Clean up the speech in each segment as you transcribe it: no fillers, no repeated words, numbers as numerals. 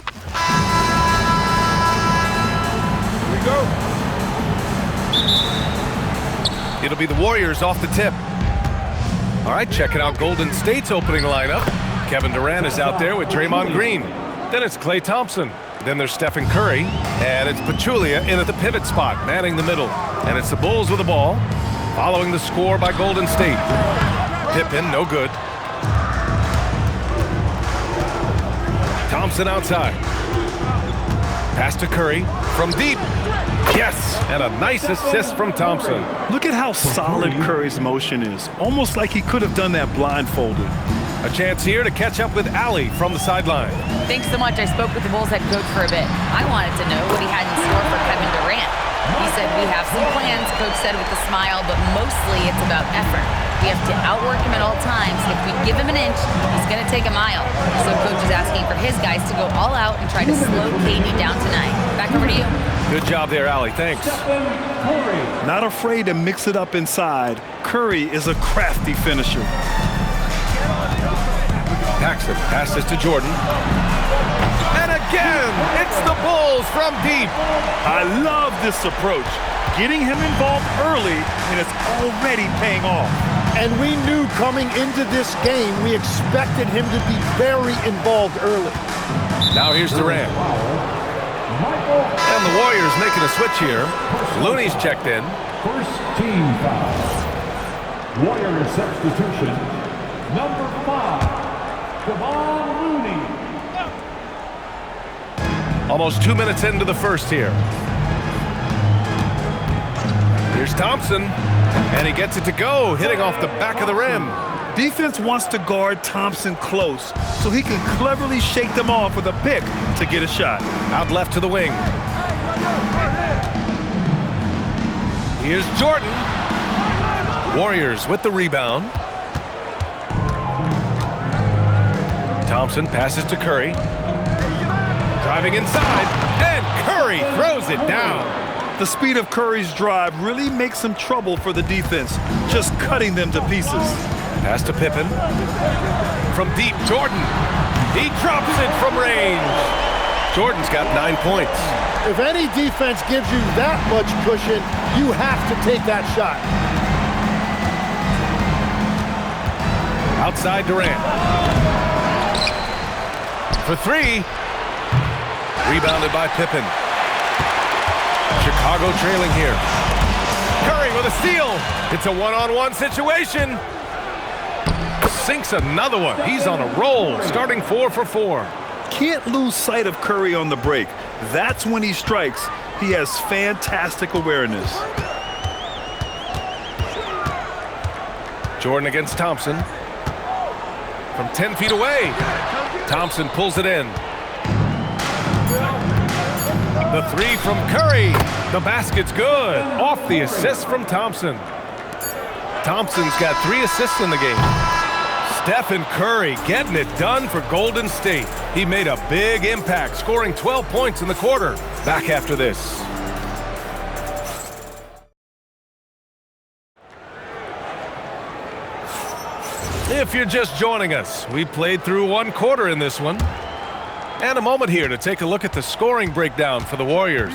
Here we go. It'll be the Warriors off the tip. All right, checking out Golden State's opening lineup. Kevin Durant is out there with Draymond Green. Then it's Klay Thompson. Then there's Stephen Curry. And it's Pachulia in at the pivot spot, manning the middle. And it's the Bulls with the ball, following the score by Golden State. Pippen, no good. Thompson outside. Pass to Curry from deep. Yes, and a nice assist from Thompson. Look at how solid Curry's motion is. Almost like he could have done that blindfolded. A chance here to catch up with Allie from the sideline. Thanks so much. I spoke with the Bulls head coach for a bit. I wanted to know what he had in store for Kevin Durant. He said, we have some plans, coach said with a smile, but mostly it's about effort. We have to outwork him at all times. If we give him an inch, he's going to take a mile. So coach is asking for his guys to go all out and try to slow KD down tonight. Back over to you. Good job there, Allie. Thanks. Not afraid to mix it up inside. Curry is a crafty finisher. Paxson passes to Jordan. And again, it's the Bulls from deep. I love this approach. Getting him involved early, and it's already paying off. And we knew coming into this game, we expected him to be very involved early. Now here's Durant. And the Warriors making a switch here. Looney's checked in. First team foul. Warrior substitution. Number 5, Kevon Looney. Almost 2 minutes into the first here. Here's Thompson, and he gets it to go, hitting off the back of the rim. Defense wants to guard Thompson close so he can cleverly shake them off with a pick to get a shot. Out left to the wing. Here's Jordan. Warriors with the rebound. Thompson passes to Curry. Driving inside, and Curry throws it down. The speed of Curry's drive really makes some trouble for the defense, just cutting them to pieces. Pass to Pippen. From deep, Jordan. He drops it from range. Jordan's got 9 points. If any defense gives you that much cushion, you have to take that shot. Outside Durant. For three. Rebounded by Pippen. Chicago trailing here. Curry with a steal. It's a one-on-one situation. Sinks another one. He's on a roll, starting 4 for 4. Can't lose sight of Curry on the break. That's when he strikes. He has fantastic awareness. Jordan against Thompson. From 10 feet away. Thompson pulls it in. The three from Curry. The basket's good. Off the assist from Thompson. Thompson's got 3 assists in the game. Stephen Curry getting it done for Golden State. He made a big impact, scoring 12 points in the quarter. Back after this. If you're just joining us, we played through 1 quarter in this one. And a moment here to take a look at the scoring breakdown for the Warriors.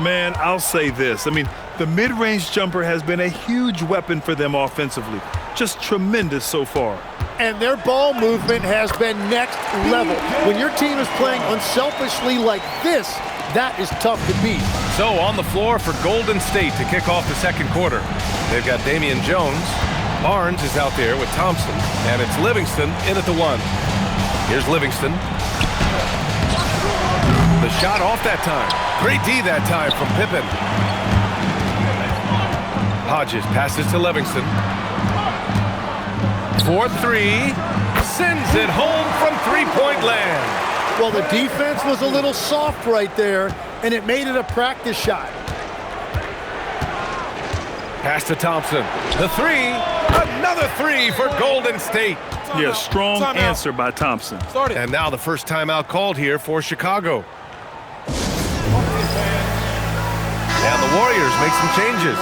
Man, I'll say this. The mid-range jumper has been a huge weapon for them offensively. Just tremendous so far. And their ball movement has been next level. When your team is playing unselfishly like this, that is tough to beat. So on the floor for Golden State to kick off the second quarter. They've got Damian Jones. Barnes is out there with Thompson. And it's Livingston in at the 1. Here's Livingston. The shot off that time. Great D that time from Pippen. Hodges passes to Livingston. 4-3. Sends it home from three-point land. Well, the defense was a little soft right there, and it made it a practice shot. Pass to Thompson. The 3. Another 3 for Golden State. Yeah, strong answer by Thompson. And now the first timeout called here for Chicago. And the Warriors make some changes.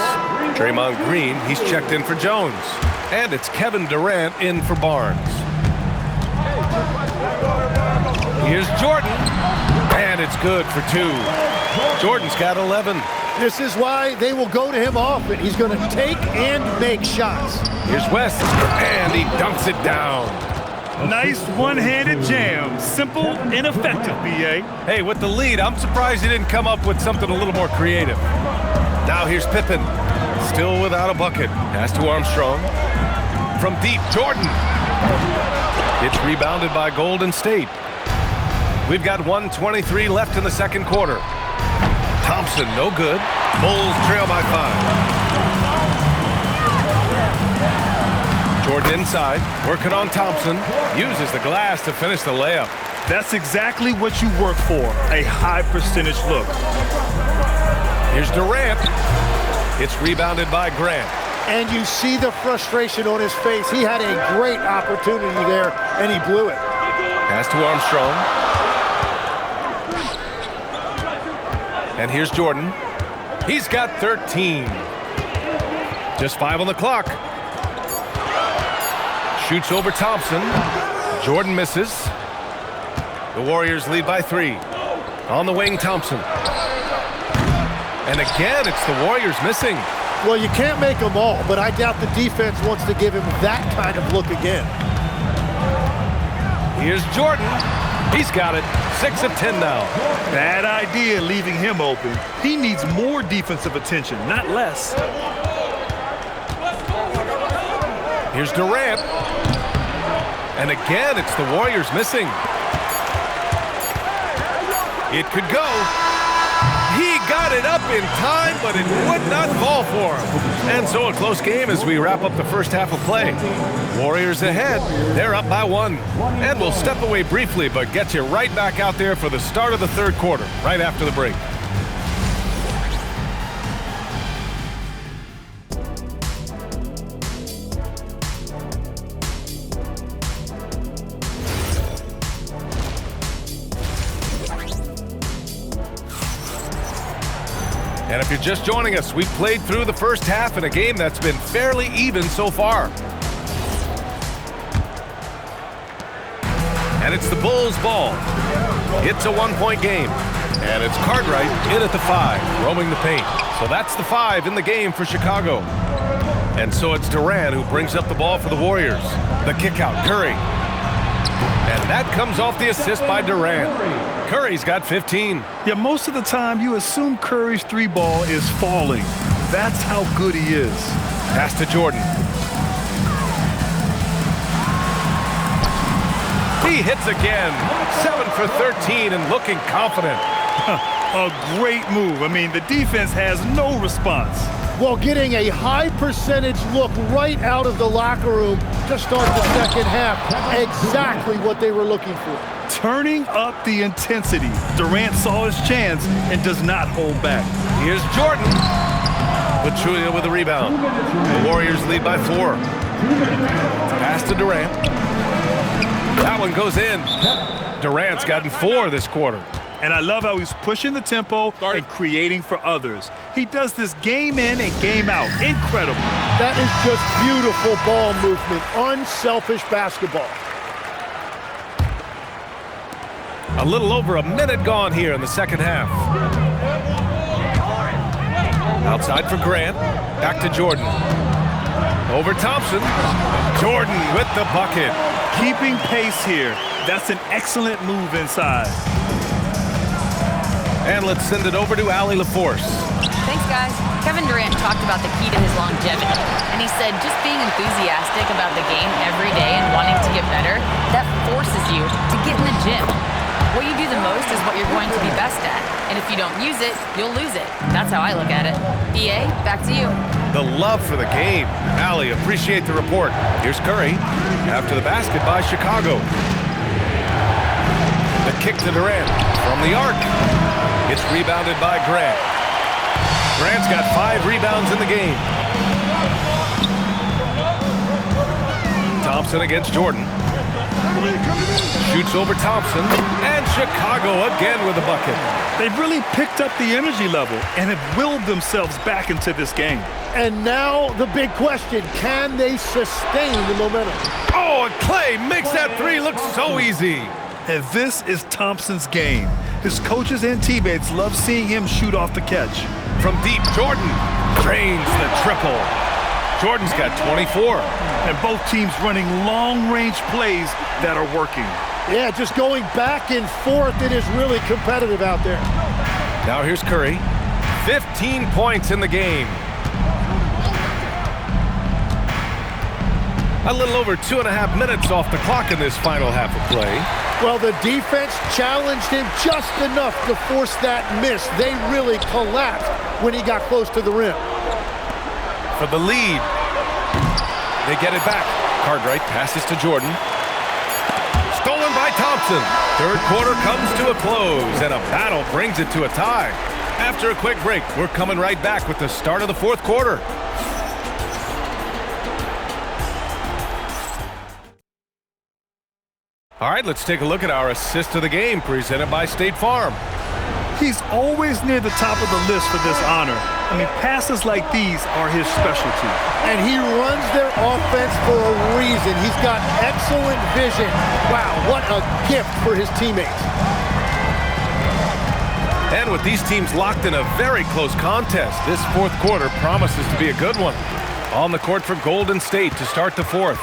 Draymond Green, he's checked in for Jones. And it's Kevin Durant in for Barnes. Here's Jordan. it's good for 2. Jordan's got 11. This is why they will go to him often. He's going to take and make shots. Here's West, and he dunks it down. Nice one-handed jam. Simple and effective, B.A. Hey, with the lead, I'm surprised he didn't come up with something a little more creative. Now here's Pippen, still without a bucket. Pass to Armstrong. From deep, Jordan. It's rebounded by Golden State. We've got 1:23 left in the second quarter. Thompson, no good. Bulls trail by 5. Jordan inside, working on Thompson. Uses the glass to finish the layup. That's exactly what you work for, a high percentage look. Here's Durant. It's rebounded by Grant. And you see the frustration on his face. He had a great opportunity there, and he blew it. Pass to Armstrong. And here's Jordan. He's got 13. Just 5 on the clock. Shoots over Thompson. Jordan misses. The Warriors lead by 3. On the wing, Thompson. And again, it's the Warriors missing. Well, you can't make them all, but I doubt the defense wants to give him that kind of look again. Here's Jordan. He's got it. 6 of 10 now. Bad idea leaving him open. He needs more defensive attention, not less. Here's Durant. And again, it's the Warriors missing. It could go. He got it up in time, but it would not fall for him. And so a close game as we wrap up the first half of play. Warriors ahead. They're up by 1. And we'll step away briefly, but get you right back out there for the start of the third quarter, right after the break. And if you're just joining us, we've played through the first half in a game that's been fairly even so far. And it's the Bulls' ball. It's a 1-point game. And it's Cartwright in at the 5, roaming the paint. So that's the 5 in the game for Chicago. And so it's Durant who brings up the ball for the Warriors. The kick out, Curry. And that comes off the assist by Durant. Curry's got 15. Yeah, most of the time you assume Curry's 3-ball is falling. That's how good he is. Pass to Jordan. He hits again. 7 for 13 and looking confident. A great move. I mean, the defense has no response. Well, getting a high percentage look right out of the locker room to start the second half. Exactly what they were looking for. Turning up the intensity. Durant saw his chance and does not hold back. Here's Jordan. Pachulia with a rebound. The Warriors lead by 4. Pass to Durant. That one goes in. Durant's gotten 4 this quarter. And I love how he's pushing the tempo and creating for others. He does this game in and game out. Incredible. That is just beautiful ball movement. Unselfish basketball. A little over a minute gone here in the second half. Outside for Grant. Back to Jordan. Over Thompson. Jordan with the bucket. Keeping pace here. That's an excellent move inside. And let's send it over to Allie LaForce. Thanks, guys. Kevin Durant talked about the key to his longevity. And he said just being enthusiastic about the game every day and wanting to get better, that forces you to get in the gym. What you do the most is what you're going to be best at. And if you don't use it, you'll lose it. That's how I look at it. BA, back to you. The love for the game. Allie, appreciate the report. Here's Curry. After the basket by Chicago. The kick to Durant from the arc. It's rebounded by Grant. Grant's got 5 rebounds in the game. Thompson against Jordan. Shoots over Thompson. And Chicago again with a bucket. They've really picked up the energy level and have willed themselves back into this game. And now the big question, can they sustain the momentum? Oh, and Clay makes that 3 look so easy. And this is Thompson's game. His coaches and teammates love seeing him shoot off the catch. From deep, Jordan drains the triple. Jordan's got 24. And both teams running long-range plays that are working. Yeah, just going back and forth. It is really competitive out there. Now here's Curry. 15 points in the game. A little over 2.5 minutes off the clock in this final half of play. Well, the defense challenged him just enough to force that miss. They really collapsed when he got close to the rim. For the lead. They get it back. Cartwright passes to Jordan. Stolen by Thompson. Third quarter comes to a close, and a battle brings it to a tie. After a quick break, we're coming right back with the start of the fourth quarter. All right, let's take a look at our assist of the game presented by State Farm. He's always near the top of the list for this honor. I mean, passes like these are his specialty. And he runs their offense for a reason. He's got excellent vision. Wow, what a gift for his teammates. And with these teams locked in a very close contest, this fourth quarter promises to be a good one. On the court for Golden State to start the fourth.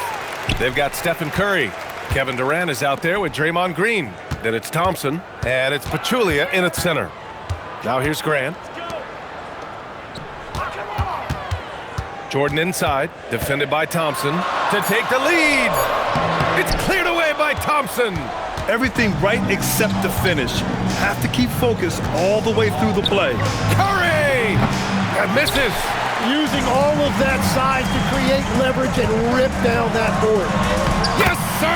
They've got Stephen Curry. Kevin Durant is out there with Draymond Green. Then it's Thompson, and it's Pachulia in at center. Now here's Grant. Jordan inside, defended by Thompson to take the lead. It's cleared away by Thompson. Everything right except the finish. Have to keep focused all the way through the play. Curry! And misses. Using all of that size to create leverage and rip down that board. Yes, sir!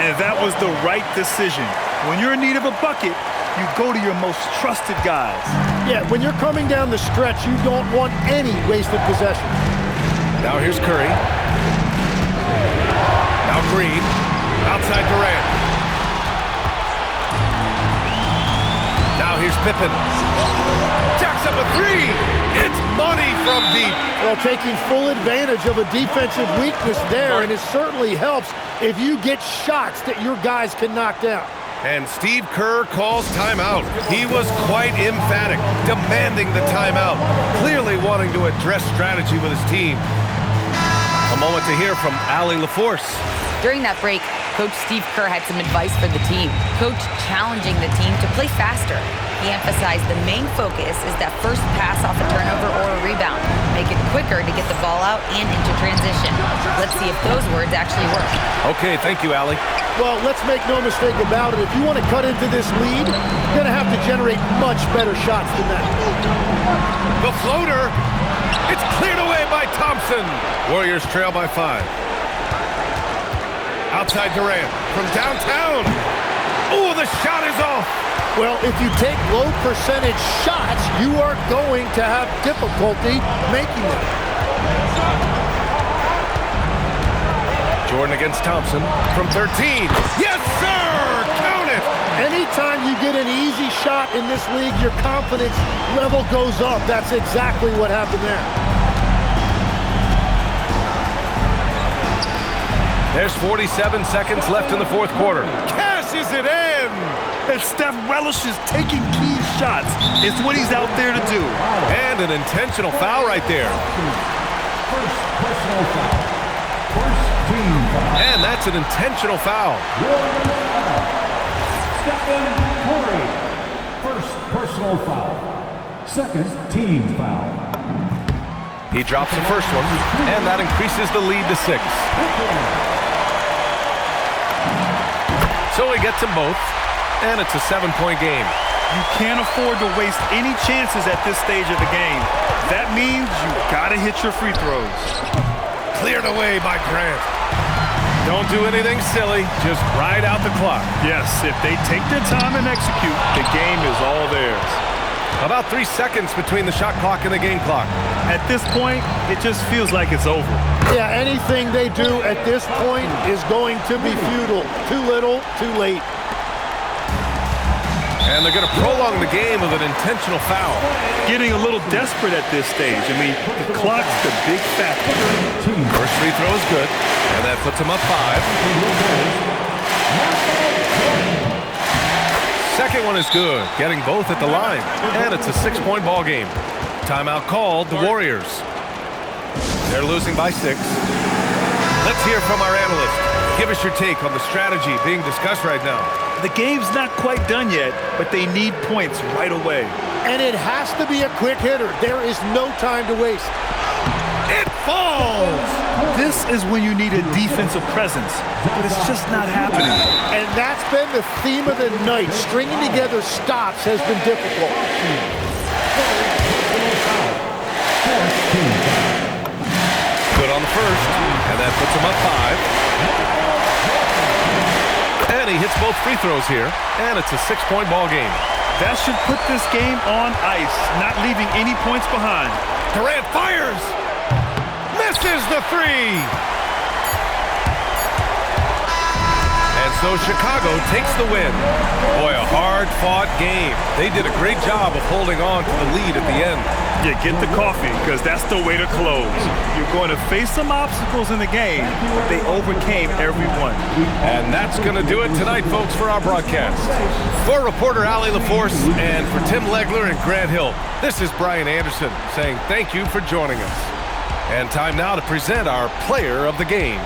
And that was the right decision. When you're in need of a bucket, you go to your most trusted guys. Yeah, when you're coming down the stretch, you don't want any wasted possession. Now here's Curry. Now Green. Outside Durant. Now here's Pippen. Jacks up a three. It's money from deep. Well, taking full advantage of a defensive weakness there, and it certainly helps if you get shots that your guys can knock down. And Steve Kerr calls timeout. He was quite emphatic, demanding the timeout, clearly wanting to address strategy with his team. A moment to hear from Allie LaForce. During that break, Coach Steve Kerr had some advice for the team. Coach challenging the team to play faster. He emphasized the main focus is that first pass off a turnover or a rebound. Make it quicker to get the ball out and into transition. Let's see if those words actually work. Okay, thank you, Allie. Well, let's make no mistake about it. If you want to cut into this lead, you're going to have to generate much better shots than that. The floater. It's cleared away by Thompson. Warriors trail by 5. Outside Durant from downtown. Oh, the shot is off. Well, if you take low percentage shots, you are going to have difficulty making them. Jordan against Thompson from 13. Yes, sir! Count it! Anytime you get an easy shot in this league, your confidence level goes up. That's exactly what happened there. There's 47 seconds left in the fourth quarter. Cashes it in! And Steph relishes taking key shots. It's what he's out there to do. And an intentional foul right there. First personal foul. First team foul. And that's an intentional foul. Stephen Curry. First personal foul. Second team foul. He drops the first one, and that increases the lead to 6. So he gets them both, and it's a 7-point game. You can't afford to waste any chances at this stage of the game. That means you gotta hit your free throws. Cleared away by Grant. Don't do anything silly, just ride out the clock. Yes, if they take their time and execute, the game is all theirs. About 3 seconds between the shot clock and the game clock. At this point, it just feels like it's over. Yeah, anything they do at this point is going to be futile. Too little, too late. And they're going to prolong the game with an intentional foul. Getting a little desperate at this stage. I mean, the clock's the big factor. First free throw is good, and that puts them up 5. Second one is good, getting both at the line. And it's a 6-point ball game. Timeout called, the Warriors. They're losing by 6. Let's hear from our analyst. Give us your take on the strategy being discussed right now. The game's not quite done yet, but they need points right away. And it has to be a quick hitter. There is no time to waste. It falls! This is when you need a defensive presence, but it's just not happening. And that's been the theme of the night. Stringing together stops has been difficult. Good on the first, and that puts him up 5. And he hits both free throws here, and it's a 6-point ball game. That should put this game on ice, not leaving any points behind. Durant fires! Misses the 3! And so Chicago takes the win. Boy, a hard-fought game. They did a great job of holding on to the lead at the end. Yeah, get the coffee, because that's the way to close. You're going to face some obstacles in the game, but they overcame every one. And that's going to do it tonight, folks, for our broadcast. For reporter Allie LaForce and for Tim Legler and Grant Hill, this is Brian Anderson saying thank you for joining us. And time now to present our player of the game.